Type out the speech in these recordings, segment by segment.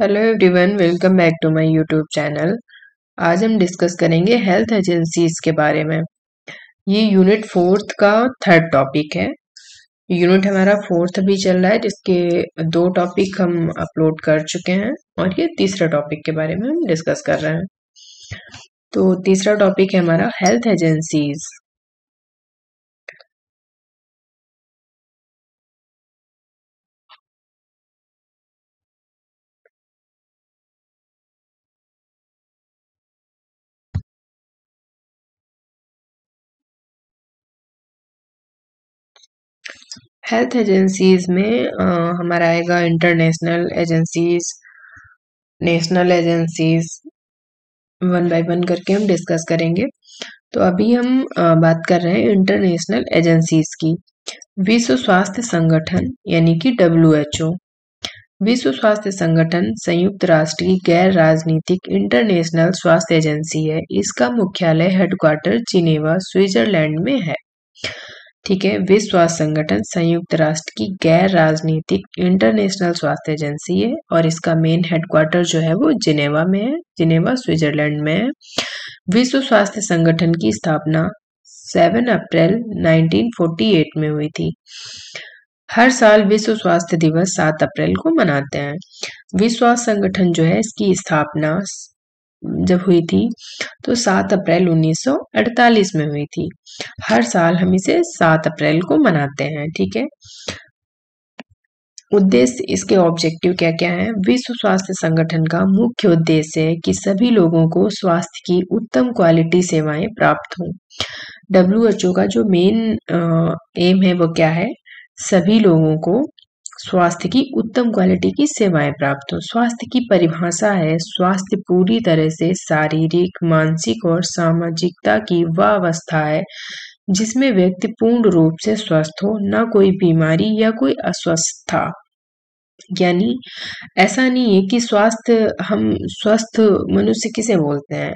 Hello everyone, welcome back to my YouTube channel. आज हम discuss करेंगे हेल्थ एजेंसीज के बारे में। ये यूनिट फोर्थ का थर्ड टॉपिक है। यूनिट हमारा फोर्थ भी चल रहा है, जिसके दो टॉपिक हम अपलोड कर चुके हैं और ये तीसरा टॉपिक के बारे में हम डिस्कस कर रहे हैं। तो तीसरा टॉपिक है हमारा हेल्थ एजेंसीज। हेल्थ एजेंसीज में हमारा आएगा international agencies, national agencies. One by one करके हम डिस्कस करेंगे। तो अभी हम बात कर रहे हैं इंटरनेशनल एजेंसीज की। विश्व स्वास्थ्य संगठन यानी कि WHO। विश्व स्वास्थ्य संगठन संयुक्त राष्ट्र की गैर राजनीतिक इंटरनेशनल स्वास्थ्य एजेंसी है। इसका मुख्यालय हेडक्वार्टर जिनेवा, स्विट्जरलैंड में है। ठीक है, विश्व स्वास्थ्य संगठन संयुक्त राष्ट्र की गैर राजनीतिक इंटरनेशनल स्वास्थ्य एजेंसी है और इसका मेन हेडक्वार्टर जो है वो जिनेवा में है, जिनेवा स्विट्जरलैंड में है। विश्व स्वास्थ्य संगठन की स्थापना 7 अप्रैल 1948 में हुई थी। हर साल विश्व स्वास्थ्य दिवस 7 अप्रैल को मनाते हैं। विश्व स्वास्थ्य संगठन जो है, इसकी स्थापना जब हुई थी तो 7 अप्रैल 1948 में हुई थी। हर साल हम इसे 7 अप्रैल को मनाते हैं। ठीक है, उद्देश्य, इसके ऑब्जेक्टिव क्या क्या है। विश्व स्वास्थ्य संगठन का मुख्य उद्देश्य है कि सभी लोगों को स्वास्थ्य की उत्तम क्वालिटी सेवाएं प्राप्त हों। WHO का जो मेन एम है वो क्या है, सभी लोगों को स्वास्थ्य की उत्तम क्वालिटी की सेवाएं प्राप्त हो। स्वास्थ्य की परिभाषा है, स्वास्थ्य पूरी तरह से शारीरिक, मानसिक और सामाजिकता की वह अवस्था है जिसमें व्यक्ति पूर्ण रूप से स्वस्थ हो, ना कोई बीमारी या कोई अस्वस्थता। यानी ऐसा नहीं है कि स्वास्थ्य, हम स्वस्थ मनुष्य किसे बोलते हैं,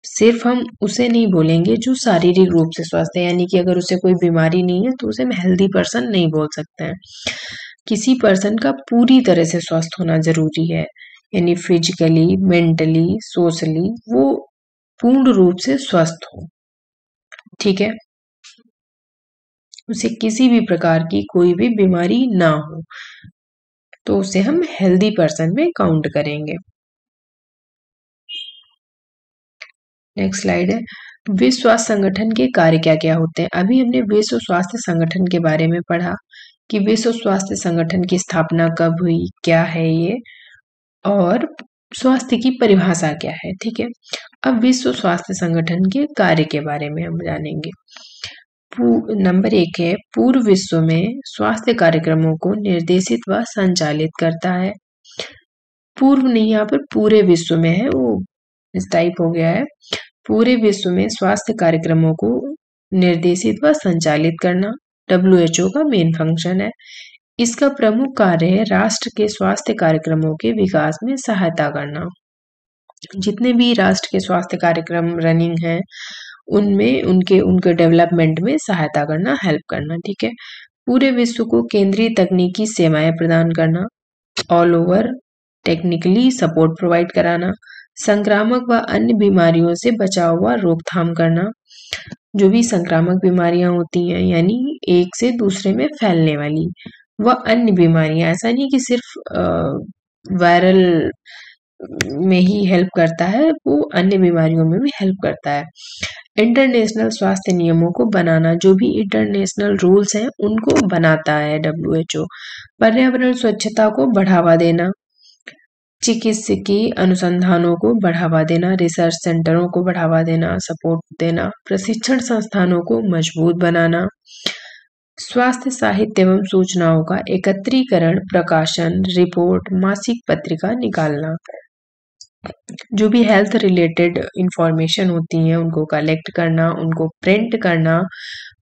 सिर्फ हम उसे नहीं बोलेंगे जो शारीरिक रूप से स्वस्थ है, यानी कि अगर उसे कोई बीमारी नहीं है तो उसे हम हेल्दी पर्सन नहीं बोल सकते हैं। किसी पर्सन का पूरी तरह से स्वस्थ होना जरूरी है, यानी फिजिकली, मेंटली, सोशली वो पूर्ण रूप से स्वस्थ हो। ठीक है, उसे किसी भी प्रकार की कोई भी बीमारी ना हो, तो उसे हम हेल्दी पर्सन में काउंट करेंगे। नेक्स्ट स्लाइड है, विश्व स्वास्थ्य संगठन के कार्य क्या क्या होते हैं। अभी हमने विश्व स्वास्थ्य संगठन के बारे में पढ़ा कि विश्व स्वास्थ्य संगठन की स्थापना कब हुई, क्या है ये, और स्वास्थ्य की परिभाषा क्या है। ठीक है, अब विश्व स्वास्थ्य संगठन के कार्य के बारे में हम जानेंगे। नंबर 1 है, पूर्व विश्व में स्वास्थ्य कार्यक्रमों को निर्देशित व संचालित करता है। पूर्व नहीं, यहाँ पर पूरे विश्व में है, वो इस टाइप हो गया है। पूरे विश्व में स्वास्थ्य कार्यक्रमों को निर्देशित व संचालित करना WHO का मेन फंक्शन है। इसका प्रमुख कार्य है राष्ट्र के स्वास्थ्य कार्यक्रमों के विकास में सहायता करना। जितने भी राष्ट्र के स्वास्थ्य कार्यक्रम रनिंग हैं उनमें उनके डेवलपमेंट में सहायता करना, हेल्प करना। ठीक है, पूरे विश्व को केंद्रीय तकनीकी सेवाएं प्रदान करना, all over technically support provide कराना, संक्रामक व अन्य बीमारियों से बचाव व रोकथाम करना। जो भी संक्रामक बीमारियां होती हैं, यानी एक से दूसरे में फैलने वाली, व अन्य बीमारियां, ऐसा नहीं कि सिर्फ वायरल में ही हेल्प करता है, वो अन्य बीमारियों में भी हेल्प करता है। इंटरनेशनल स्वास्थ्य नियमों को बनाना, जो भी इंटरनेशनल रूल्स हैं उनको बनाता है WHO। पर्यावरण स्वच्छता को बढ़ावा देना, चिकित्सकीय अनुसंधानों को बढ़ावा देना, रिसर्च सेंटरों को बढ़ावा देना, सपोर्ट देना, प्रशिक्षण संस्थानों को मजबूत बनाना, स्वास्थ्य साहित्य एवं सूचनाओं का एकत्रीकरण, प्रकाशन, रिपोर्ट, मासिक पत्रिका निकालना। जो भी हेल्थ रिलेटेड इंफॉर्मेशन होती हैं उनको कलेक्ट करना, उनको प्रिंट करना,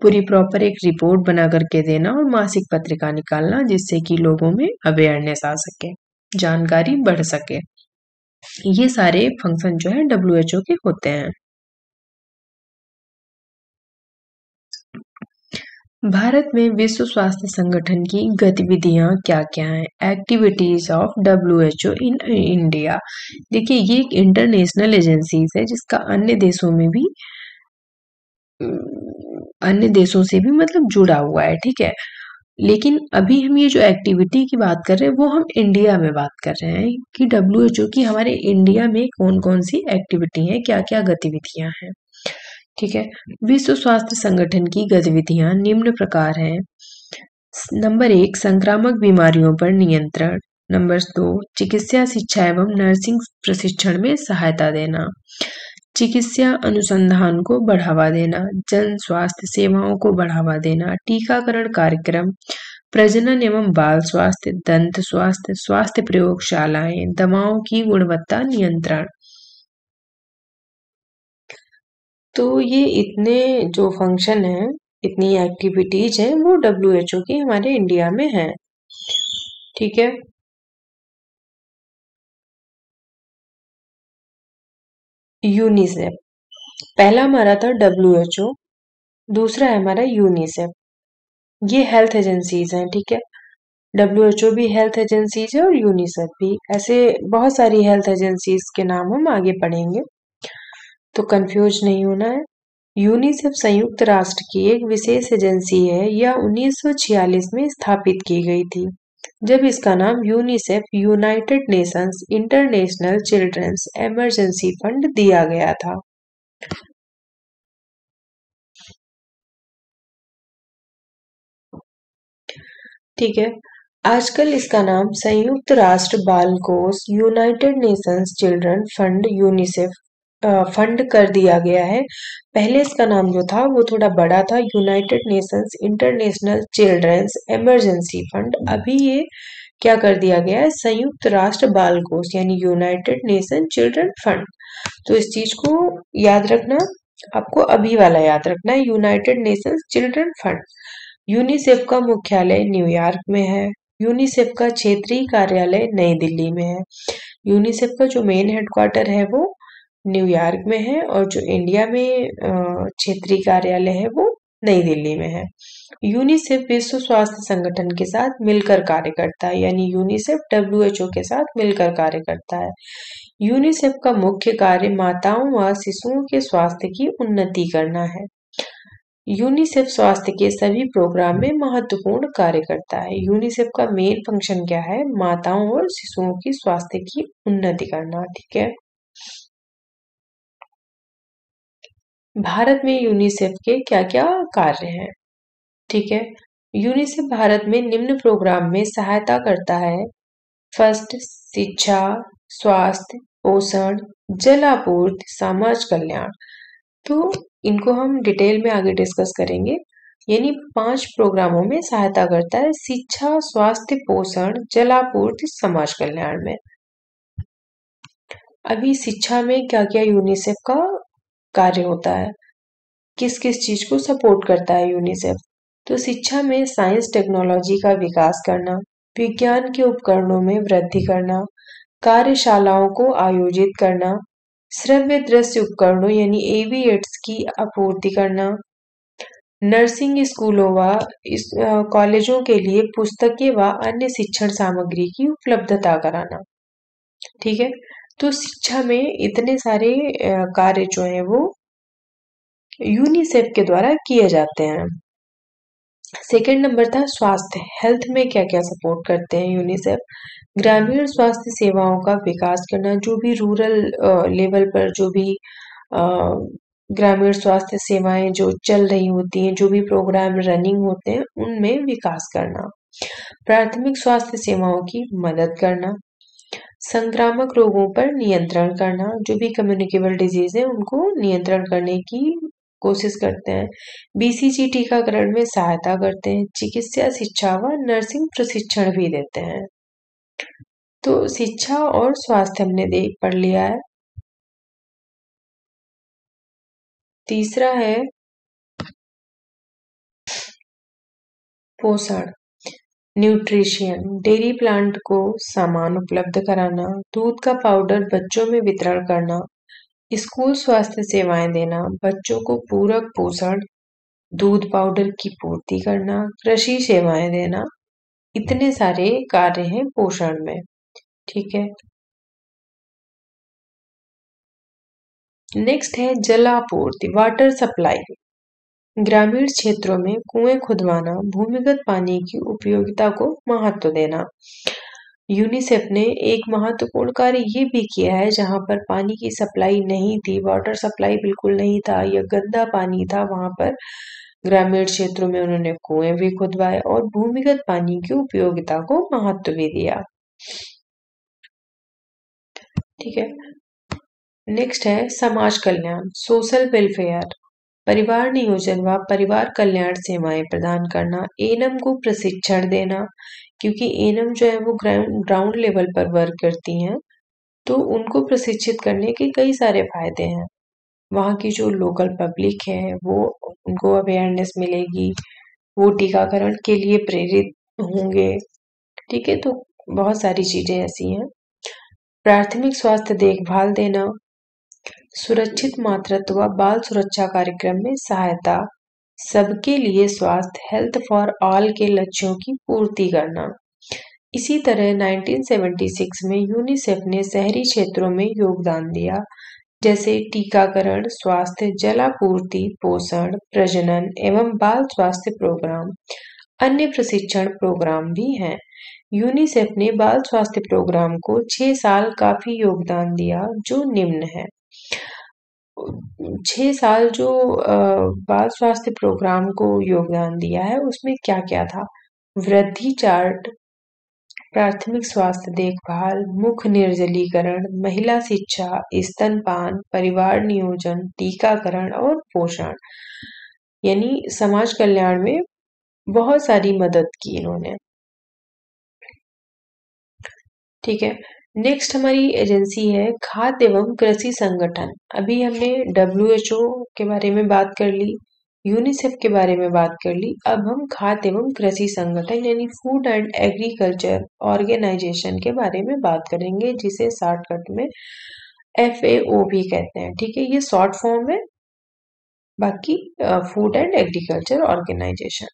पूरी प्रॉपर एक रिपोर्ट बना करके देना और मासिक पत्रिका निकालना, जिससे कि लोगों में अवेयरनेस आ सके, जानकारी बढ़ सके। ये सारे फंक्शन जो है WHO के होते हैं। भारत में विश्व स्वास्थ्य संगठन की गतिविधियां क्या-क्या हैं? Activities of WHO in India. देखिए, ये एक इंटरनेशनल एजेंसीज है जिसका अन्य देशों से भी मतलब जुड़ा हुआ है, ठीक है। लेकिन अभी हम ये जो एक्टिविटी की बात कर रहे हैं वो हम इंडिया में बात कर रहे हैं कि डब्ल्यूएचओ की हमारे इंडिया में कौन कौन सी एक्टिविटी है, क्या क्या गतिविधियां हैं, ठीक है। विश्व स्वास्थ्य संगठन की गतिविधियां निम्न प्रकार हैं। नंबर 1, संक्रामक बीमारियों पर नियंत्रण। नंबर 2, चिकित्सा शिक्षा एवं नर्सिंग प्रशिक्षण में सहायता देना। चिकित्सा अनुसंधान को बढ़ावा देना, जन स्वास्थ्य सेवाओं को बढ़ावा देना, टीकाकरण कार्यक्रम, प्रजनन एवं बाल स्वास्थ्य, दंत स्वास्थ्य, स्वास्थ्य प्रयोगशालाएं, दवाओं की गुणवत्ता नियंत्रण। तो ये इतने जो फंक्शन है, इतनी एक्टिविटीज हैं वो डब्ल्यूएचओ की हमारे इंडिया में है, ठीक है। यूनिसेफ, पहला हमारा था डब्ल्यूएचओ, दूसरा है हमारा यूनिसेफ। ये हेल्थ एजेंसीज हैं, ठीक है। डब्ल्यूएचओ भी हेल्थ एजेंसीज है और यूनिसेफ भी। ऐसे बहुत सारी हेल्थ एजेंसीज के नाम हम आगे पढ़ेंगे, तो कंफ्यूज नहीं होना है। यूनिसेफ संयुक्त राष्ट्र की एक विशेष एजेंसी है। यह 1946 में स्थापित की गई थी, जब इसका नाम UNICEF United Nations International Children's Emergency Fund दिया गया था। ठीक है। आजकल इसका नाम संयुक्त राष्ट्र बाल कोष United Nations children fund UNICEF fund कर दिया गया है। पहले इसका नाम जो था वो थोड़ा बड़ा था, United Nations International Children's Emergency Fund. अभी ये क्या कर दिया गया है, संयुक्त राष्ट्र बाल कोष यानी यूनाइटेड नेशन चिल्ड्रन फंड। तो इस चीज को याद रखना, आपको अभी वाला याद रखना है, United Nations children fund. UNICEF का मुख्यालय न्यूयॉर्क में है। यूनिसेफ का क्षेत्रीय कार्यालय नई दिल्ली में है। यूनिसेफ का जो मेन हेडक्वार्टर है वो न्यूयॉर्क में है और जो इंडिया में क्षेत्रीय कार्यालय है वो नई दिल्ली में है। यूनिसेफ विश्व स्वास्थ्य संगठन के साथ मिलकर कार्य करता है, यानी यूनिसेफ डब्ल्यूएचओ के साथ मिलकर कार्य करता है। यूनिसेफ का मुख्य कार्य माताओं व शिशुओं के स्वास्थ्य की उन्नति करना है। यूनिसेफ स्वास्थ्य के सभी प्रोग्राम में महत्वपूर्ण कार्य करता है। यूनिसेफ का मेन फंक्शन क्या है, माताओं और शिशुओं की स्वास्थ्य की उन्नति करना, ठीक है। भारत में यूनिसेफ के क्या क्या कार्य हैं, ठीक है। यूनिसेफ भारत में निम्न प्रोग्राम में सहायता करता है। फर्स्ट, शिक्षा, स्वास्थ्य, पोषण, जल आपूर्ति, समाज कल्याण। तो इनको हम डिटेल में आगे डिस्कस करेंगे। यानी 5 प्रोग्रामों में सहायता करता है, शिक्षा, स्वास्थ्य, पोषण, जल आपूर्ति, समाज कल्याण में। अभी शिक्षा में क्या क्या यूनिसेफ का कार्य होता है, किस किस चीज को सपोर्ट करता है यूनिसेफ। तो शिक्षा में साइंस टेक्नोलॉजी का विकास करना, विज्ञान के उपकरणों में वृद्धि करना, कार्यशालाओं को आयोजित करना, श्रव्य दृश्य उपकरणों यानी एवीएट्स की आपूर्ति करना, नर्सिंग स्कूलों व कॉलेजों के लिए पुस्तकें व अन्य शिक्षण सामग्री की उपलब्धता कराना, ठीक है। तो शिक्षा में इतने सारे कार्य जो है वो यूनिसेफ के द्वारा किए जाते हैं। सेकंड नंबर था स्वास्थ्य, हेल्थ में क्या क्या सपोर्ट करते हैं यूनिसेफ। ग्रामीण स्वास्थ्य सेवाओं का विकास करना, जो भी रूरल लेवल पर जो भी ग्रामीण स्वास्थ्य सेवाएं जो चल रही होती हैं, जो भी प्रोग्राम रनिंग होते हैं उनमें विकास करना। प्राथमिक स्वास्थ्य सेवाओं की मदद करना, संक्रामक रोगों पर नियंत्रण करना, जो भी कम्युनिकेबल डिजीज है उनको नियंत्रण करने की कोशिश करते हैं। बीसीजी टीकाकरण में सहायता करते हैं, चिकित्सा शिक्षा व नर्सिंग प्रशिक्षण भी देते हैं। तो शिक्षा और स्वास्थ्य हमने देख पढ़ लिया है। तीसरा है पोषण, न्यूट्रिशन, डेयरी प्लांट को सामान उपलब्ध कराना, दूध का पाउडर बच्चों में वितरण करना, स्कूल स्वास्थ्य सेवाएं देना, बच्चों को पूरक पोषण दूध पाउडर की पूर्ति करना, कृषि सेवाएं देना, इतने सारे कार्य हैं पोषण में। ठीक है, नेक्स्ट है जलापूर्ति, वाटर सप्लाई। ग्रामीण क्षेत्रों में कुएं खुदवाना, भूमिगत पानी की उपयोगिता को महत्व देना। यूनिसेफ ने एक महत्वपूर्ण कार्य ये भी किया है, जहां पर पानी की सप्लाई नहीं थी, वाटर सप्लाई बिल्कुल नहीं था या गंदा पानी था, वहां पर ग्रामीण क्षेत्रों में उन्होंने कुएं भी खुदवाए और भूमिगत पानी की उपयोगिता को महत्व भी दिया। ठीक है, नेक्स्ट है समाज कल्याण, सोशल वेलफेयर। परिवार नियोजन व परिवार कल्याण सेवाएं प्रदान करना, एनम को प्रशिक्षण देना, क्योंकि एनम जो है वो ग्राउंड लेवल पर वर्क करती हैं, तो उनको प्रशिक्षित करने के कई सारे फायदे हैं। वहाँ की जो लोकल पब्लिक है वो उनको अवेयरनेस मिलेगी, वो टीकाकरण के लिए प्रेरित होंगे। ठीक है, तो बहुत सारी चीजें ऐसी हैं। प्राथमिक स्वास्थ्य देखभाल देना, सुरक्षित मातृत्व व बाल सुरक्षा कार्यक्रम में सहायता, सबके लिए स्वास्थ्य, हेल्थ फॉर ऑल के लक्ष्यों की पूर्ति करना। इसी तरह 1976 में यूनिसेफ ने शहरी क्षेत्रों में योगदान दिया, जैसे टीकाकरण, स्वास्थ्य, जलापूर्ति, पोषण, प्रजनन एवं बाल स्वास्थ्य प्रोग्राम। अन्य प्रशिक्षण प्रोग्राम भी हैं। यूनिसेफ ने बाल स्वास्थ्य प्रोग्राम को 6 साल काफी योगदान दिया, जो निम्न है। 6 साल जो बाल स्वास्थ्य प्रोग्राम को योगदान दिया है, उसमें क्या क्या था? वृद्धि चार्ट, प्राथमिक स्वास्थ्य देखभाल, मुख निर्जलीकरण, महिला शिक्षा, स्तनपान, परिवार नियोजन, टीकाकरण और पोषण। यानी समाज कल्याण में बहुत सारी मदद की इन्होंने। ठीक है, नेक्स्ट हमारी एजेंसी है खाद्य एवं कृषि संगठन। अभी हमने WHO के बारे में बात कर ली, यूनिसेफ के बारे में बात कर ली, अब हम खाद्य एवं कृषि संगठन यानी फूड एंड एग्रीकल्चर ऑर्गेनाइजेशन के बारे में बात करेंगे, जिसे शॉर्टकट में FAO भी कहते हैं। ठीक है, ये शॉर्ट फॉर्म है, बाकी फूड एंड एग्रीकल्चर ऑर्गेनाइजेशन।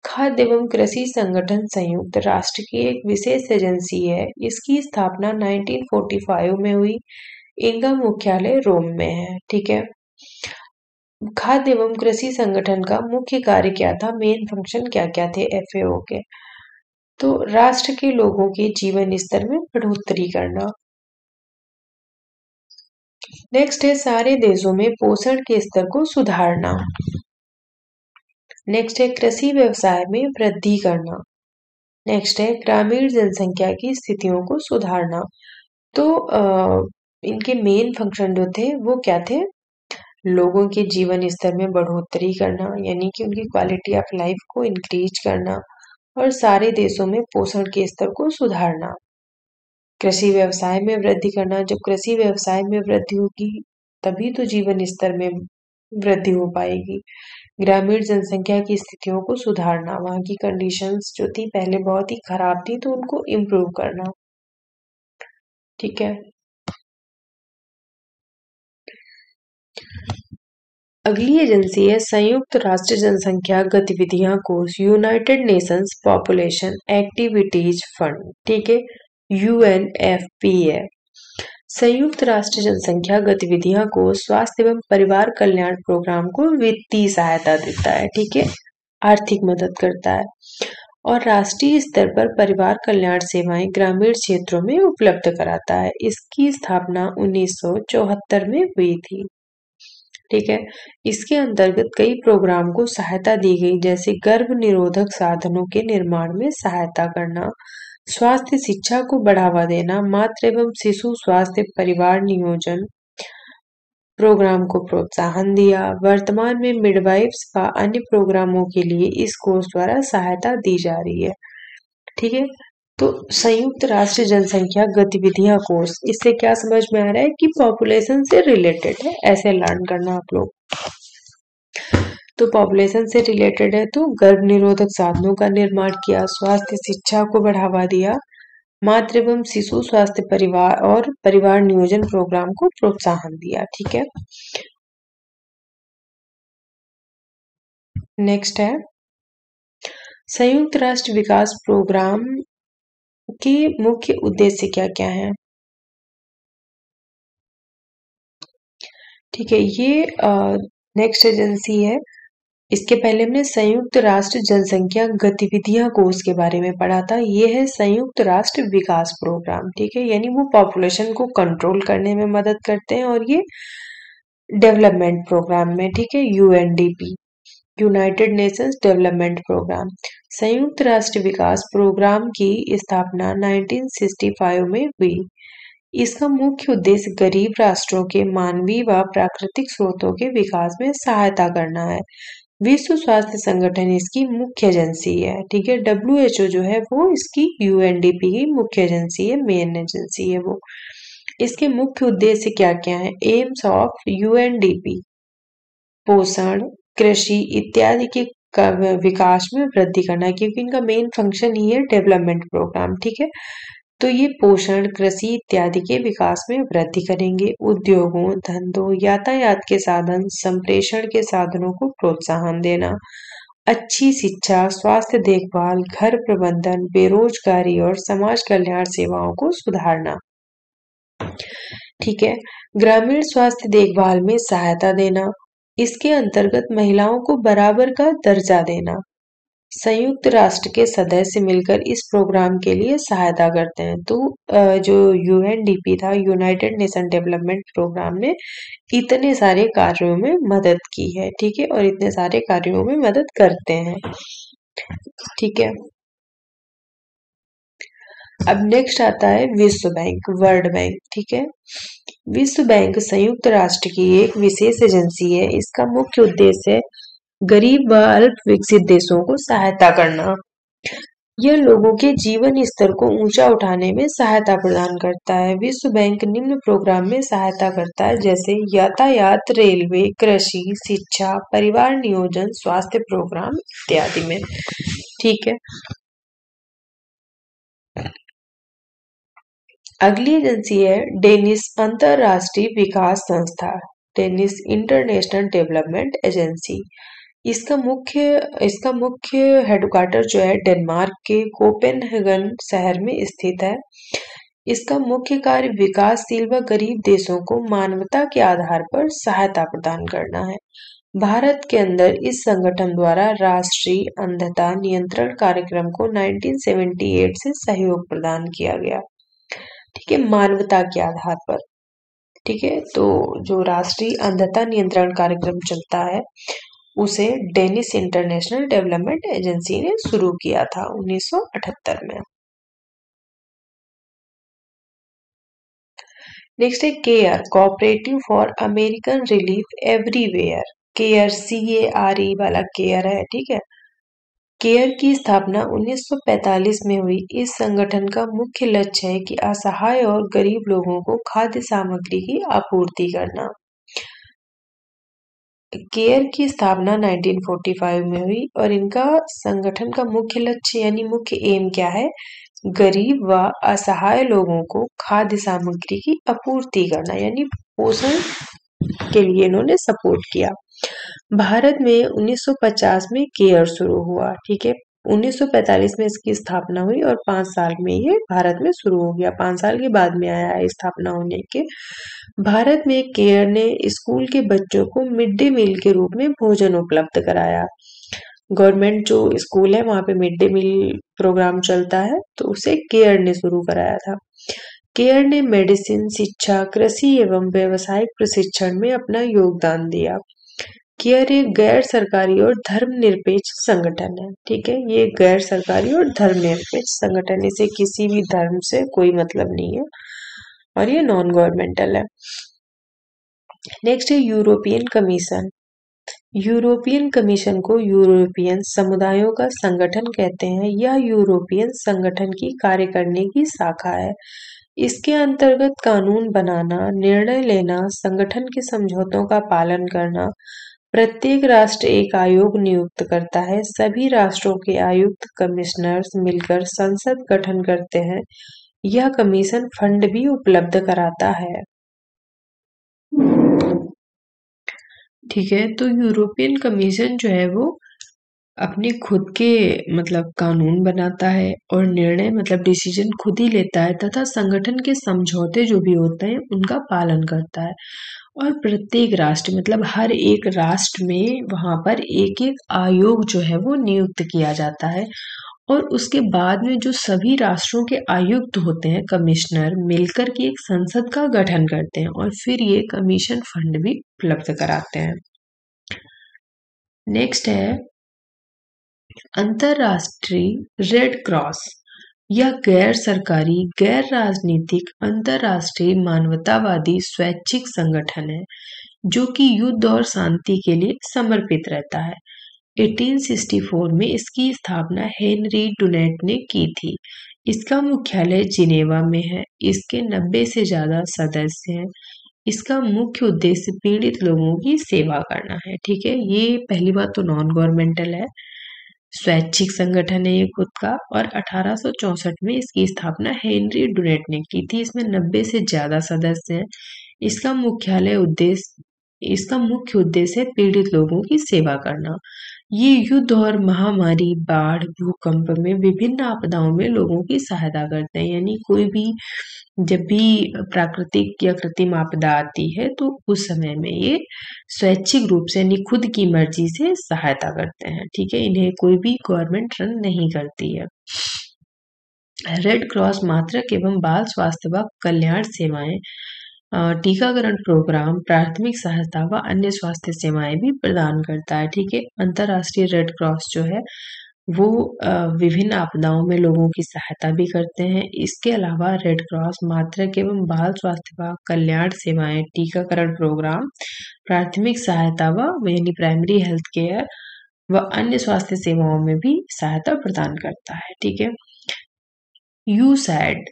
खाद्य एवं कृषि संगठन संयुक्त राष्ट्र की एक विशेष एजेंसी है। इसकी स्थापना 1945 में हुई। इनका मुख्यालय रोम में है। ठीक है, खाद्य एवं कृषि संगठन का मुख्य कार्य क्या था, मेन फंक्शन क्या क्या थे FAO के? तो राष्ट्र के लोगों के जीवन स्तर में बढ़ोतरी करना। नेक्स्ट है सारे देशों में पोषण के स्तर को सुधारना। नेक्स्ट है कृषि व्यवसाय में वृद्धि करना। नेक्स्ट है ग्रामीण जनसंख्या की स्थितियों को सुधारना। तो इनके मेन फंक्शन जो थे वो क्या थे? लोगों के जीवन स्तर में बढ़ोतरी करना, यानी कि उनकी क्वालिटी ऑफ लाइफ को इंक्रीज करना, और सारे देशों में पोषण के स्तर को सुधारना। कृषि व्यवसाय में वृद्धि करना, जब कृषि व्यवसाय में वृद्धि होगी तभी तो जीवन स्तर में वृद्धि हो पाएगी। ग्रामीण जनसंख्या की स्थितियों को सुधारना, वहां की कंडीशंस जो थी पहले बहुत ही खराब थी, तो उनको इम्प्रूव करना। ठीक है, अगली एजेंसी है संयुक्त राष्ट्र जनसंख्या गतिविधियां कोष, United Nations population activities fund. ठीक है, UNFPA। संयुक्त राष्ट्र जनसंख्या गतिविधियां को स्वास्थ्य एवं परिवार कल्याण प्रोग्राम को वित्तीय सहायता देता है। ठीक है, आर्थिक मदद करता है और राष्ट्रीय स्तर पर परिवार कल्याण सेवाएं ग्रामीण क्षेत्रों में उपलब्ध कराता है। इसकी स्थापना 1974 में हुई थी। ठीक है, इसके अंतर्गत कई प्रोग्राम को सहायता दी गई, जैसे गर्भ निरोधक साधनों के निर्माण में सहायता करना, स्वास्थ्य शिक्षा को बढ़ावा देना, मातृ एवं शिशु स्वास्थ्य परिवार नियोजन प्रोग्राम को प्रोत्साहन दिया। वर्तमान में मिडवाइफ्स व अन्य प्रोग्रामों के लिए इस कोष द्वारा सहायता दी जा रही है। ठीक है, तो संयुक्त राष्ट्र जनसंख्या गतिविधियां कोष, इससे क्या समझ में आ रहा है कि पॉपुलेशन से रिलेटेड है, ऐसे लर्न करना आप लोग। तो पॉपुलेशन से रिलेटेड है, तो गर्भ निरोधक साधनों का निर्माण किया, स्वास्थ्य शिक्षा को बढ़ावा दिया, मातृ एवं शिशु स्वास्थ्य परिवार और परिवार नियोजन प्रोग्राम को प्रोत्साहन दिया। ठीक है, नेक्स्ट है संयुक्त राष्ट्र विकास प्रोग्राम के मुख्य उद्देश्य क्या क्या है। ठीक है, ये नेक्स्ट एजेंसी है। इसके पहले हमने संयुक्त राष्ट्र जनसंख्या गतिविधियां कोष के बारे में पढ़ा था। ये है संयुक्त राष्ट्र विकास प्रोग्राम। ठीक है, यानी वो पॉपुलेशन को कंट्रोल करने में मदद करते हैं और ये डेवलपमेंट प्रोग्राम में, ठीक है, UNDP, United Nations Development Programme. संयुक्त राष्ट्र विकास प्रोग्राम की स्थापना 1965 में हुई। इसका मुख्य उद्देश्य गरीब राष्ट्रों के मानवीय व प्राकृतिक स्रोतों के विकास में सहायता करना है। विश्व स्वास्थ्य संगठन इसकी मुख्य एजेंसी है। ठीक है, WHO जो है वो इसकी यूएनडीपी की मुख्य एजेंसी है, मेन एजेंसी है वो। इसके मुख्य उद्देश्य क्या क्या है। एम्स ऑफ यूएनडीपी पोषण, कृषि इत्यादि के विकास में वृद्धि करना है, क्योंकि इनका मेन फंक्शन ही है डेवलपमेंट प्रोग्राम। ठीक है, तो ये पोषण, कृषि इत्यादि के विकास में वृद्धि करेंगे। उद्योगों, धंधों, यातायात के साधन, संप्रेषण के साधनों को प्रोत्साहन देना, अच्छी शिक्षा, स्वास्थ्य देखभाल, घर प्रबंधन, बेरोजगारी और समाज कल्याण सेवाओं को सुधारना। ठीक है, ग्रामीण स्वास्थ्य देखभाल में सहायता देना, इसके अंतर्गत महिलाओं को बराबर का दर्जा देना। संयुक्त राष्ट्र के सदस्य मिलकर इस प्रोग्राम के लिए सहायता करते हैं। तो जो यूएनडीपी था, यूनाइटेड नेशन डेवलपमेंट प्रोग्राम ने इतने सारे कार्यों में मदद की है। ठीक है, और इतने सारे कार्यों में मदद करते हैं। ठीक है, अब नेक्स्ट आता है विश्व बैंक, वर्ल्ड बैंक। ठीक है, विश्व बैंक संयुक्त राष्ट्र की एक विशेष एजेंसी है। इसका मुख्य उद्देश्य है गरीब व अल्प विकसित देशों को सहायता करना। यह लोगों के जीवन स्तर को ऊंचा उठाने में सहायता प्रदान करता है। विश्व बैंक निम्न प्रोग्राम में सहायता करता है, जैसे यातायात, रेलवे, कृषि, शिक्षा, परिवार नियोजन, स्वास्थ्य प्रोग्राम इत्यादि में। ठीक है, अगली एजेंसी है डेनिश अंतरराष्ट्रीय विकास संस्था, डेनिश इंटरनेशनल डेवलपमेंट एजेंसी। इसका मुख्य हेडक्वार्टर जो है डेनमार्क के कोपेनहेगन शहर में स्थित है। इसका मुख्य कार्य विकासशील व गरीब देशों को मानवता के आधार पर सहायता प्रदान करना है। भारत के अंदर इस संगठन द्वारा राष्ट्रीय अंधता नियंत्रण कार्यक्रम को 1978 से सहयोग प्रदान किया गया। ठीक है, मानवता के आधार पर। ठीक है, तो जो राष्ट्रीय अंधता नियंत्रण कार्यक्रम चलता है उसे डेनिश इंटरनेशनल डेवलपमेंट एजेंसी ने शुरू किया था 1978 में। नेक्स्ट है care, cooperative for American relief everywhere. Care, CARE वाला केयर है। ठीक है, केयर की स्थापना 1945 में हुई। इस संगठन का मुख्य लक्ष्य है कि असहाय और गरीब लोगों को खाद्य सामग्री की आपूर्ति करना। केयर की स्थापना 1945 में हुई और इनका संगठन का मुख्य लक्ष्य यानी मुख्य एम क्या है, गरीब व असहाय लोगों को खाद्य सामग्री की आपूर्ति करना, यानी पोषण के लिए इन्होंने सपोर्ट किया। भारत में 1950 में केयर शुरू हुआ। ठीक है, 1945 में इसकी स्थापना हुई और 5 साल में ये भारत में शुरू हो गया। 5 साल के बाद में आया है स्थापना होने के। भारत में केयर ने स्कूल के बच्चों को मिड डे मील के रूप में भोजन उपलब्ध कराया। गवर्नमेंट जो स्कूल है वहां पे मिड डे मील प्रोग्राम चलता है, तो उसे केयर ने शुरू कराया था। केयर ने मेडिसिन, शिक्षा, कृषि एवं व्यावसायिक प्रशिक्षण में अपना योगदान दिया। केयर एक गैर सरकारी और धर्मनिरपेक्ष संगठन है। ठीक है, ये गैर सरकारी और धर्मनिरपेक्ष संगठन, इसे किसी भी धर्म से कोई मतलब नहीं है और ये नॉन गवर्नमेंटल है। नेक्स्ट है यूरोपियन कमीशन। यूरोपियन कमीशन को यूरोपियन समुदायों का संगठन कहते हैं। यह यूरोपियन संगठन की कार्य करने की शाखा है। इसके अंतर्गत कानून बनाना, निर्णय लेना, संगठन के समझौतों का पालन करना। प्रत्येक राष्ट्र एक आयोग नियुक्त करता है। सभी राष्ट्रों के आयुक्त, कमिश्नर्स मिलकर संसद गठन करते हैं। यह कमीशन फंड भी उपलब्ध कराता है। ठीक है, तो यूरोपियन कमीशन जो है वो अपने खुद के मतलब कानून बनाता है और निर्णय मतलब डिसीजन खुद ही लेता है तथा संगठन के समझौते जो भी होते हैं उनका पालन करता है। और प्रत्येक राष्ट्र मतलब हर एक राष्ट्र में वहाँ पर एक-एक आयोग जो है वो नियुक्त किया जाता है और उसके बाद में जो सभी राष्ट्रों के आयुक्त होते हैं कमिश्नर मिलकर के एक संसद का गठन करते हैं और फिर ये कमीशन फंड भी उपलब्ध कराते हैं। नेक्स्ट है अंतर्राष्ट्रीय रेड क्रॉस। यह गैर सरकारी गैर राजनीतिक अंतर्राष्ट्रीय मानवतावादी स्वैच्छिक संगठन है जो कि युद्ध और शांति के लिए समर्पित रहता है। 1864 में इसकी स्थापना हेनरी डुनेट ने की थी। इसका मुख्यालय जिनेवा में है। इसके 90 से ज्यादा सदस्य हैं। इसका मुख्य उद्देश्य पीड़ित लोगों की सेवा करना है। ठीक है, ये पहली बात तो नॉन गवर्नमेंटल है, स्वैच्छिक संगठन है ये खुद का। और 1864 में इसकी स्थापना हेनरी डुनेट ने की थी। इसमें 90 से ज्यादा सदस्य हैं। इसका मुख्य उद्देश्य है पीड़ित लोगों की सेवा करना। ये युद्ध और महामारी, बाढ़, भूकंप में विभिन्न आपदाओं में लोगों की सहायता करते हैं। यानी कोई भी जब भी प्राकृतिक या कृत्रिम आपदा आती है तो उस समय में ये स्वैच्छिक रूप से यानी खुद की मर्जी से सहायता करते हैं। ठीक है, इन्हें कोई भी गवर्नमेंट रन नहीं करती है। रेड क्रॉस मातृक एवं बाल स्वास्थ्य व कल्याण सेवाएं, टीकाकरण प्रोग्राम, प्राथमिक सहायता व अन्य स्वास्थ्य सेवाएं भी प्रदान करता है। ठीक है, अंतर्राष्ट्रीय रेड क्रॉस जो है वो विभिन्न आपदाओं में लोगों की सहायता भी करते हैं। इसके अलावा रेड क्रॉस मातृक एवं बाल स्वास्थ्य व कल्याण सेवाएं, टीकाकरण प्रोग्राम, प्राथमिक सहायता व यानी प्राइमरी हेल्थ केयर व अन्य स्वास्थ्य सेवाओं में भी सहायता प्रदान करता है। ठीक है, यूसैड,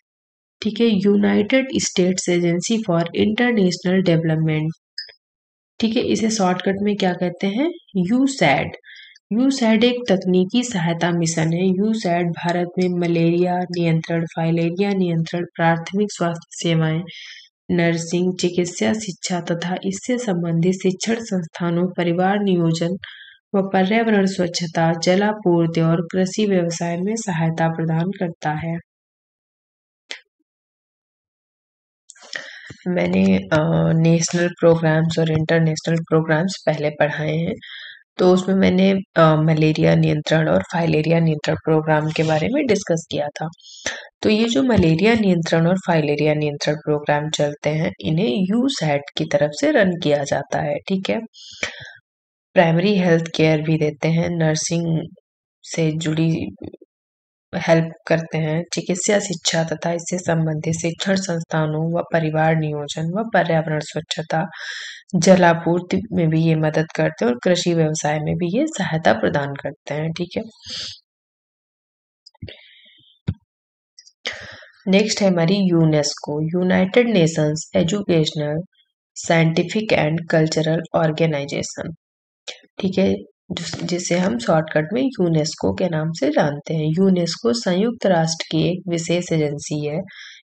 ठीक है, United states agency for international development. ठीक है, इसे शॉर्टकट में क्या कहते हैं, यूसैड। यूसैड एक तकनीकी सहायता मिशन है। यूसैड भारत में मलेरिया नियंत्रण, फाइलेरिया नियंत्रण, प्राथमिक स्वास्थ्य सेवाएं, नर्सिंग, चिकित्सा शिक्षा तथा इससे संबंधित शिक्षण संस्थानों, परिवार नियोजन व पर्यावरण स्वच्छता, जलापूर्ति और कृषि व्यवसाय में सहायता प्रदान करता है। मैंने नेशनल प्रोग्राम्स और इंटरनेशनल प्रोग्राम्स पहले पढ़ाए हैं, तो उसमें मैंने मलेरिया नियंत्रण और फाइलेरिया नियंत्रण प्रोग्राम के बारे में डिस्कस किया था। तो ये जो मलेरिया नियंत्रण और फाइलेरिया नियंत्रण प्रोग्राम चलते हैं, इन्हें यूसैट की तरफ से रन किया जाता है। ठीक है, प्राइमरी हेल्थ केयर भी देते हैं, नर्सिंग से जुड़ी हेल्प करते हैं, चिकित्सा शिक्षा तथा इससे संबंधित शिक्षण संस्थानों व परिवार नियोजन व पर्यावरण स्वच्छता, जलापूर्ति में भी ये मदद करते हैं और कृषि व्यवसाय में भी ये सहायता प्रदान करते हैं। ठीक है, नेक्स्ट है हमारी UNESCO, United Nations Educational, Scientific and Cultural Organization. ठीक है, जिसे हम शॉर्टकट में यूनेस्को के नाम से जानते हैं। यूनेस्को संयुक्त राष्ट्र की एक विशेष एजेंसी है।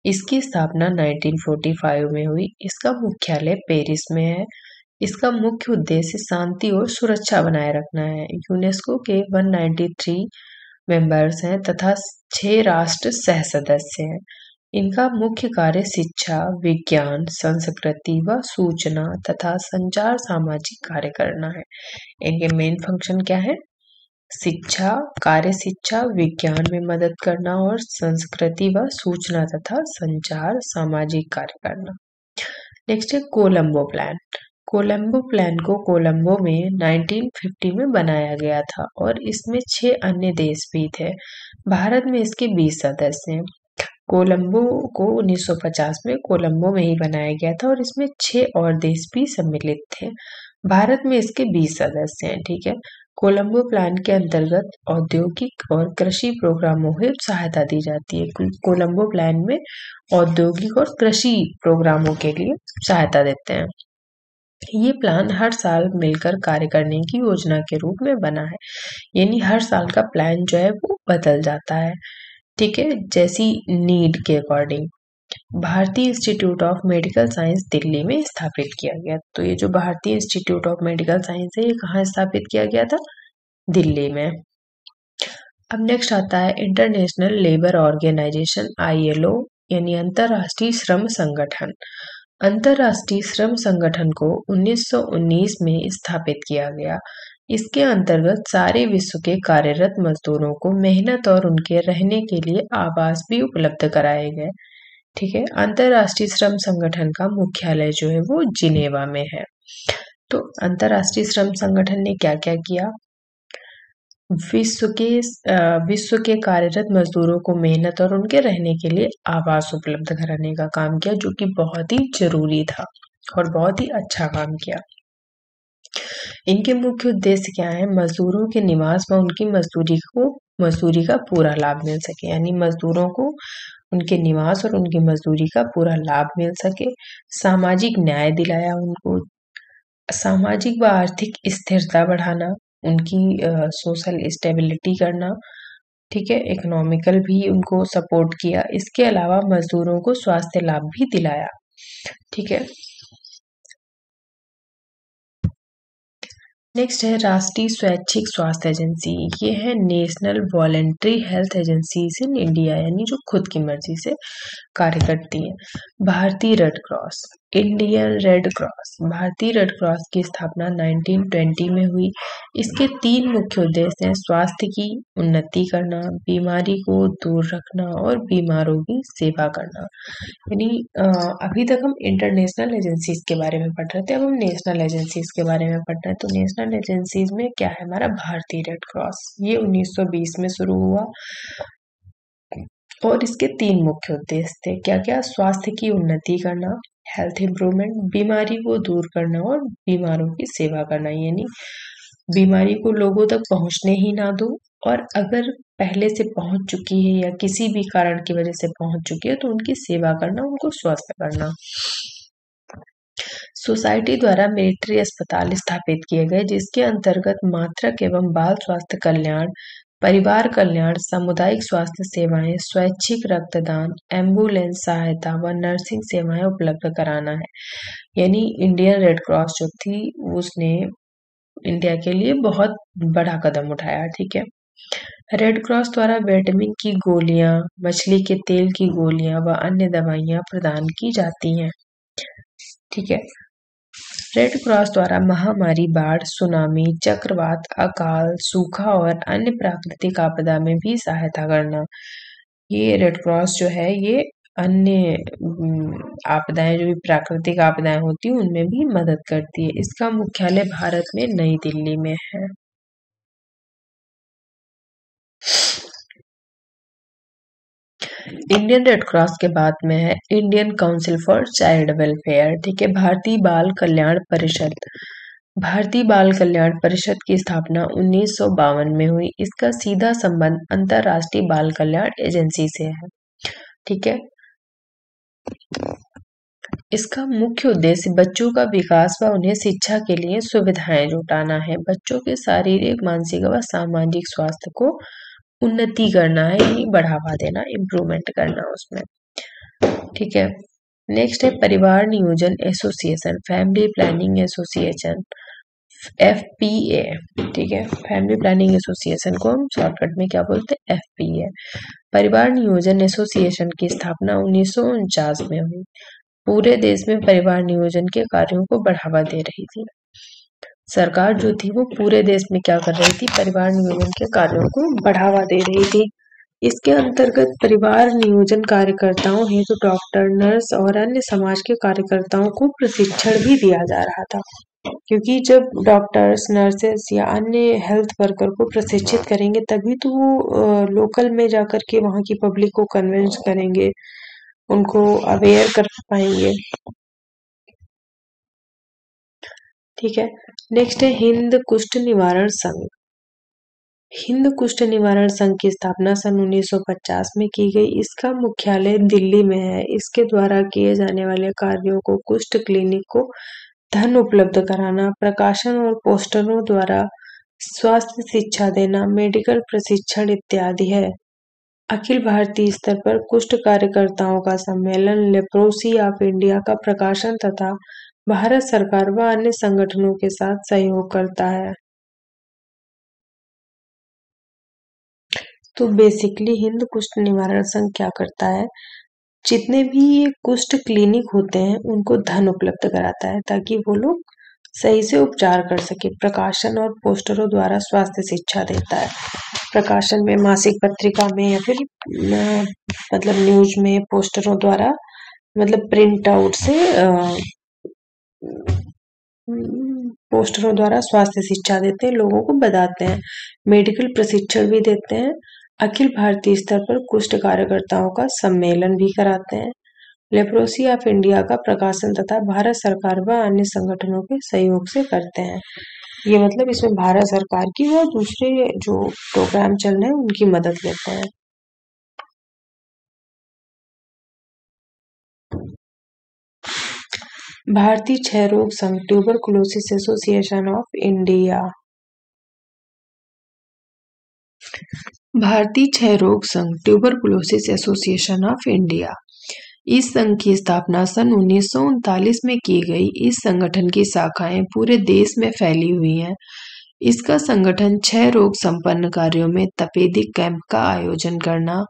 इसकी स्थापना 1945 में हुई। इसका मुख्यालय पेरिस में है। इसका मुख्य उद्देश्य शांति और सुरक्षा बनाए रखना है। यूनेस्को के 193 मेंबर्स हैं तथा 6 राष्ट्र सह सदस्य हैं। इनका मुख्य कार्य शिक्षा, विज्ञान, संस्कृति व सूचना तथा संचार सामाजिक कार्य करना है। इनके मेन फंक्शन क्या है, शिक्षा, कार्य शिक्षा, विज्ञान में मदद करना और संस्कृति व सूचना तथा संचार सामाजिक कार्य करना। नेक्स्ट है कोलंबो प्लान। कोलंबो प्लान को कोलंबो में 1950 में बनाया गया था और इसमें 6 अन्य देश भी थे। भारत में इसके 20 सदस्य हैं। कोलंबो को 1950 में कोलंबो में ही बनाया गया था और इसमें 6 और देश भी सम्मिलित थे। भारत में इसके 20 सदस्य हैं। ठीक है, कोलंबो प्लान के अंतर्गत औद्योगिक और कृषि प्रोग्रामों में सहायता दी जाती है। कोलंबो प्लान में औद्योगिक और कृषि प्रोग्रामों के लिए सहायता देते हैं। ये प्लान हर साल मिलकर कार्य करने की योजना के रूप में बना है। यानी हर साल का प्लान जो है वो बदल जाता है। ठीक है, जैसी नीड के अकॉर्डिंग। भारतीय institute of medical science Delhi में स्थापित किया गया। तो ये जो भारतीय इंस्टीट्यूट ऑफ मेडिकल साइंस है ये कहाँ स्थापित किया गया था, दिल्ली में। अब नेक्स्ट आता है इंटरनेशनल लेबर ऑर्गेनाइजेशन ILO यानी अंतरराष्ट्रीय श्रम संगठन। अंतरराष्ट्रीय श्रम संगठन को 1919 में स्थापित किया गया। इसके अंतर्गत सारे विश्व के कार्यरत मजदूरों को मेहनत और उनके रहने के लिए आवास भी उपलब्ध कराए गए। ठीक है, अंतरराष्ट्रीय श्रम संगठन का मुख्यालय जो है वो जिनेवा में है। तो अंतरराष्ट्रीय श्रम संगठन ने क्या क्या किया? विश्व के कार्यरत मजदूरों को मेहनत और उनके रहने के लिए आवास उपलब्ध कराने का काम किया, जो कि बहुत ही जरूरी था और बहुत ही अच्छा काम किया। इनके मुख्य उद्देश्य क्या है? मजदूरों के निवास व उनकी मजदूरी का पूरा लाभ मिल सके, यानी मजदूरों को उनके निवास और उनकी मजदूरी का पूरा लाभ मिल सके। सामाजिक न्याय दिलाया उनको, सामाजिक व आर्थिक स्थिरता बढ़ाना, उनकी सोशल स्टेबिलिटी करना, ठीक है, इकोनॉमिकल भी उनको सपोर्ट किया। इसके अलावा मजदूरों को स्वास्थ्य लाभ भी दिलाया। ठीक है, नेक्स्ट है राष्ट्रीय स्वैच्छिक स्वास्थ्य एजेंसी। ये है national voluntary health agencies in India, यानी जो खुद की मर्जी से कार्य करती है। भारतीय red cross, Indian red cross. भारतीय रेड क्रॉस की स्थापना 1920 में हुई। इसके 3 मुख्य उद्देश्य हैं: स्वास्थ्य की उन्नति करना, बीमारी को दूर रखना और बीमारों की सेवा करना। यानी अभी तक हम इंटरनेशनल एजेंसीज के बारे में पढ़ रहे थे, अब हम नेशनल एजेंसीज के बारे में पढ़ रहे हैं। तो नेशनल एजेंसीज में क्या है? हमारा भारतीय रेड क्रॉस। ये 1920 में शुरू हुआ और इसके 3 मुख्य उद्देश्य थे। क्या क्या? स्वास्थ्य की उन्नति करना, हेल्थ इम्प्रूवमेंट, बीमारी को दूर करना और बीमारों की सेवा करना। यानी बीमारी को लोगों तक पहुंचने ही ना दो, और अगर पहले से पहुंच चुकी है या किसी भी कारण की वजह से पहुंच चुकी है तो उनकी सेवा करना, उनको स्वस्थ करना। सोसाइटी द्वारा मिलिट्री अस्पताल स्थापित किए गए, जिसके अंतर्गत मातृक एवं बाल स्वास्थ्य कल्याण, परिवार कल्याण, सामुदायिक स्वास्थ्य सेवाएं, स्वैच्छिक रक्तदान, एम्बुलेंस सहायता व नर्सिंग सेवाएं उपलब्ध कराना है। यानी इंडियन रेड क्रॉस जो थी उसने इंडिया के लिए बहुत बड़ा कदम उठाया। ठीक है, रेड क्रॉस द्वारा विटामिन की गोलियां, मछली के तेल की गोलियां व अन्य दवाइयां प्रदान की जाती हैं। ठीक है, रेड क्रॉस द्वारा महामारी, बाढ़, सुनामी, चक्रवात, अकाल, सूखा और अन्य प्राकृतिक आपदा में भी सहायता करना। ये रेड क्रॉस जो है ये अन्य आपदाएं, जो भी प्राकृतिक आपदाएं होती हैं उनमें भी मदद करती है। इसका मुख्यालय भारत में नई दिल्ली में है। इंडियन रेड क्रॉस के बाद में है Indian council for child welfare. ठीक है, भारतीय बाल कल्याण परिषद। भारतीय बाल कल्याण परिषद की स्थापना 1952 में हुई। इसका सीधा संबंध अंतरराष्ट्रीय बाल कल्याण एजेंसी से है। ठीक है, इसका मुख्य उद्देश्य बच्चों का विकास व उन्हें शिक्षा के लिए सुविधाएं जुटाना है। बच्चों के शारीरिक, मानसिक व सामाजिक स्वास्थ्य को उन्नति करना है, यानी बढ़ावा देना, इम्प्रूवमेंट करना उसमें। ठीक है, नेक्स्ट है परिवार नियोजन association, family planning association, FPA। ठीक है, फैमिली प्लानिंग एसोसिएशन को हम शॉर्टकट में क्या बोलते हैं? FPA। परिवार नियोजन एसोसिएशन की स्थापना 1949 में हुई। पूरे देश में परिवार नियोजन के कार्यों को बढ़ावा दे रही थी। सरकार जो थी वो पूरे देश में क्या कर रही थी? परिवार नियोजन के कार्यों को बढ़ावा दे रही थी। इसके अंतर्गत परिवार नियोजन कार्यकर्ताओं हेतु डॉक्टर, नर्स और अन्य समाज के कार्यकर्ताओं को प्रशिक्षण भी दिया जा रहा था, क्योंकि जब डॉक्टर्स, नर्सेस या अन्य हेल्थ वर्कर को प्रशिक्षित करेंगे तभी तो वो लोकल में जाकर के वहाँ की पब्लिक को कन्विंस करेंगे, उनको अवेयर कर पाएंगे। ठीक है, नेक्स्ट है हिंद कुष्ठ निवारण संघ। हिंद कुष्ठ निवारण संघ की स्थापना सन 1950 में की गई। इसका मुख्यालय दिल्ली में है। इसके द्वारा किए जाने वाले कार्यों को कुष्ठ क्लिनिक को धन उपलब्ध कराना, प्रकाशन और पोस्टरों द्वारा स्वास्थ्य शिक्षा देना, मेडिकल प्रशिक्षण इत्यादि है। अखिल भारतीय स्तर पर कुष्ठ कार्यकर्ताओं का सम्मेलन लेप्रोसी ऑफ इंडिया का प्रकाशन तथा भारत सरकार व अन्य संगठनों के साथ सहयोग करता है। तो बेसिकली हिंद कुष्ठ निवारण संघ क्या करता है, जितने भी ये कुष्ठ क्लिनिक होते हैं उनको धन उपलब्ध कराता है ताकि वो लोग सही से उपचार कर सके। प्रकाशन और पोस्टरों द्वारा स्वास्थ्य शिक्षा देता है। प्रकाशन में मासिक पत्रिका में या फिर मतलब न्यूज में पोस्टरों द्वारा मतलब प्रिंट आउट से पोस्टरों द्वारा स्वास्थ्य शिक्षा देते हैं, लोगों को बताते हैं। मेडिकल प्रशिक्षण भी देते हैं। अखिल भारतीय स्तर पर कुष्ठ कार्यकर्ताओं का सम्मेलन भी कराते हैं। लेप्रोसी ऑफ इंडिया का प्रकाशन तथा भारत सरकार व अन्य संगठनों के सहयोग से करते हैं। ये मतलब इसमें भारत सरकार की व दूसरे जो प्रोग्राम चल रहे हैं उनकी मदद लेते हैं। भारतीय क्षय रोग संघ ट्यूबरकुलोसिस एसोसिएशन ऑफ इंडिया। भारतीय क्षय रोग संघ ट्यूबरकुलोसिस एसोसिएशन ऑफ इंडिया, इस संघ की स्थापना सन 1939 में की गई। इस संगठन की शाखाएं पूरे देश में फैली हुई हैं। इसका संगठन क्षय रोग संपन्न कार्यों में तपेदिक कैंप का आयोजन करना,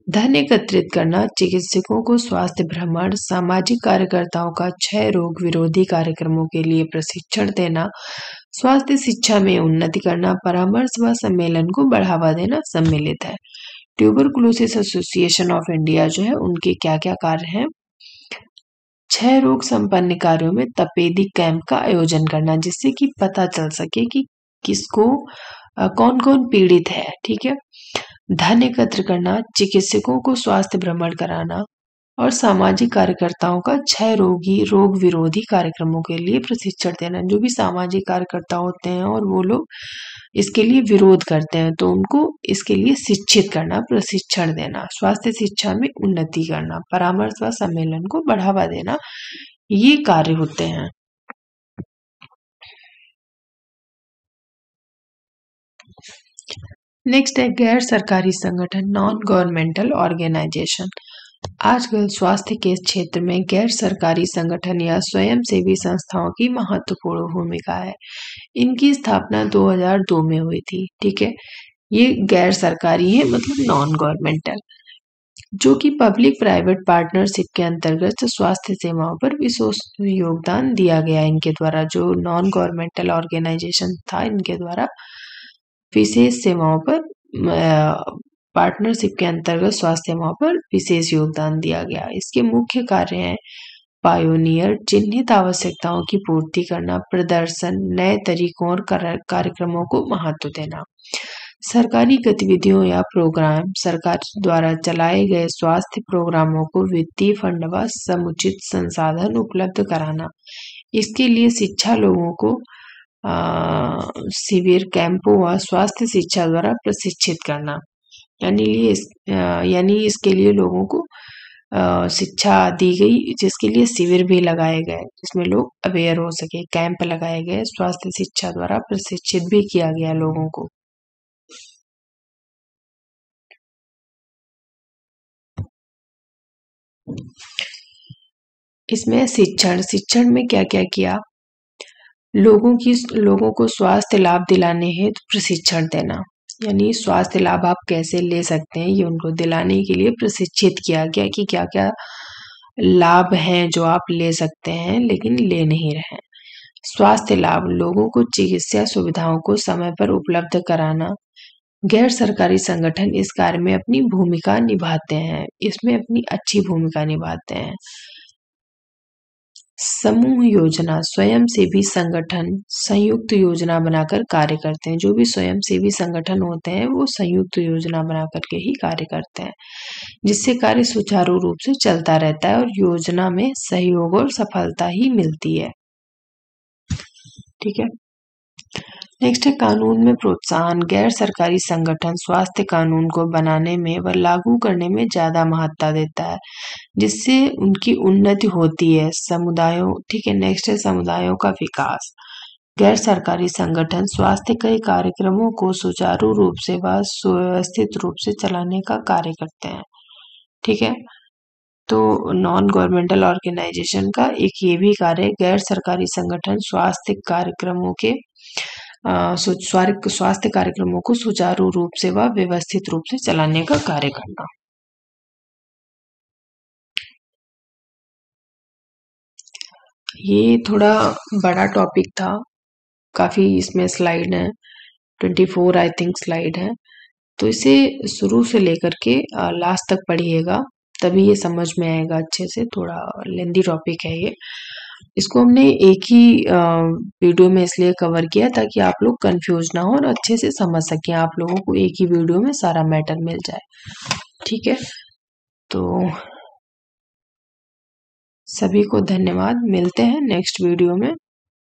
धन एकत्रित करना, चिकित्सकों को स्वास्थ्य भ्रमण, सामाजिक कार्यकर्ताओं का क्षय रोग विरोधी कार्यक्रमों के लिए प्रशिक्षण देना, स्वास्थ्य शिक्षा में उन्नति करना, परामर्श व सम्मेलन को बढ़ावा देना सम्मिलित है। ट्यूबरकुलोसिस एसोसिएशन ऑफ इंडिया जो है उनके क्या क्या कार्य हैं, क्षय रोग संपन्न कार्यों में तपेदिक कैंप का आयोजन करना जिससे कि पता चल सके कि किसको कौन कौन पीड़ित है, ठीक है। धन एकत्र करना, चिकित्सकों को स्वास्थ्य भ्रमण कराना और सामाजिक कार्यकर्ताओं का क्षय रोगी रोग विरोधी कार्यक्रमों के लिए प्रशिक्षण देना। जो भी सामाजिक कार्यकर्ता होते हैं और वो लोग इसके लिए विरोध करते हैं तो उनको इसके लिए शिक्षित करना, प्रशिक्षण देना, स्वास्थ्य शिक्षा में उन्नति करना, परामर्श व सम्मेलन को बढ़ावा देना, ये कार्य होते हैं। नेक्स्ट है गैर सरकारी संगठन, नॉन गवर्नमेंटल ऑर्गेनाइजेशन। आजकल स्वास्थ्य के क्षेत्र में गैर सरकारी संगठन या स्वयंसेवी संस्थाओं की महत्वपूर्ण भूमिका है। इनकी स्थापना 2002 में हुई थी, ठीक है। ये गैर सरकारी है मतलब नॉन गवर्नमेंटल, जो कि पब्लिक प्राइवेट पार्टनरशिप के अंतर्गत स्वास्थ्य सेवाओं पर विशेष योगदान दिया गया। इनके द्वारा जो नॉन गवर्नमेंटल ऑर्गेनाइजेशन था इनके द्वारा विशेष सेवाओं पर पार्टनरशिप के अंतर्गत स्वास्थ्य सेवाओं पर विशेष योगदान दिया गया। इसके मुख्य कार्य हैं पायोनियर, चिन्हित आवश्यकताओं की पूर्ति करना, प्रदर्शन, नए तरीकों और कार्यक्रमों को महत्व देना, सरकारी गतिविधियों या प्रोग्राम, सरकार द्वारा चलाए गए स्वास्थ्य प्रोग्रामों को वित्तीय फंड व समुचित संसाधन उपलब्ध कराना। इसके लिए शिक्षा, लोगों को शिविर, कैंपों व स्वास्थ्य शिक्षा द्वारा प्रशिक्षित करना, यानी इसके लिए लोगों को शिक्षा दी गई जिसके लिए शिविर भी लगाए गए जिसमें लोग अवेयर हो सके, कैंप लगाए गए, स्वास्थ्य शिक्षा द्वारा प्रशिक्षित भी किया गया लोगों को। इसमें शिक्षण में क्या क्या किया, लोगों को स्वास्थ्य लाभ दिलाने हेतु प्रशिक्षण देना, यानी स्वास्थ्य लाभ आप कैसे ले सकते हैं ये उनको दिलाने के लिए प्रशिक्षित किया गया कि क्या क्या लाभ हैं जो आप ले सकते हैं लेकिन ले नहीं रहे। स्वास्थ्य लाभ, लोगों को चिकित्सा सुविधाओं को समय पर उपलब्ध कराना। गैर सरकारी संगठन इस कार्य में अपनी भूमिका निभाते हैं, इसमें अपनी अच्छी भूमिका निभाते हैं। समूह योजना, स्वयंसेवी संगठन संयुक्त योजना बनाकर कार्य करते हैं। जो भी स्वयंसेवी संगठन होते हैं वो संयुक्त योजना बनाकर के ही कार्य करते हैं जिससे कार्य सुचारू रूप से चलता रहता है और योजना में सहयोग और सफलता ही मिलती है, ठीक है। नेक्स्ट है कानून में प्रोत्साहन। गैर सरकारी संगठन स्वास्थ्य कानून को बनाने में व लागू करने में ज्यादा महत्ता देता है जिससे उनकी उन्नति होती है समुदायों, ठीक है। नेक्स्ट है समुदायों का विकास। गैर सरकारी संगठन स्वास्थ्य के कार्यक्रमों को सुचारू रूप से व सुव्यवस्थित रूप से चलाने का कार्य करते हैं, ठीक है। तो नॉन गवर्नमेंटल ऑर्गेनाइजेशन का एक ये भी कार्य है, गैर सरकारी संगठन स्वास्थ्य कार्यक्रमों के स्वास्थ्य कार्यक्रमों को सुचारू रूप से व व्यवस्थित रूप से चलाने का कार्य करना। ये थोड़ा बड़ा टॉपिक था, काफी इसमें स्लाइड है, 24 आई थिंक स्लाइड है, तो इसे शुरू से लेकर के लास्ट तक पढ़िएगा, तभी ये समझ में आएगा अच्छे से। थोड़ा लेंदी टॉपिक है ये। इसको हमने एक ही वीडियो में इसलिए कवर किया ताकि आप लोग कंफ्यूज ना हो और अच्छे से समझ सकें, आप लोगों को एक ही वीडियो में सारा मैटर मिल जाए। ठीक है, तो सभी को धन्यवाद, मिलते हैं नेक्स्ट वीडियो में।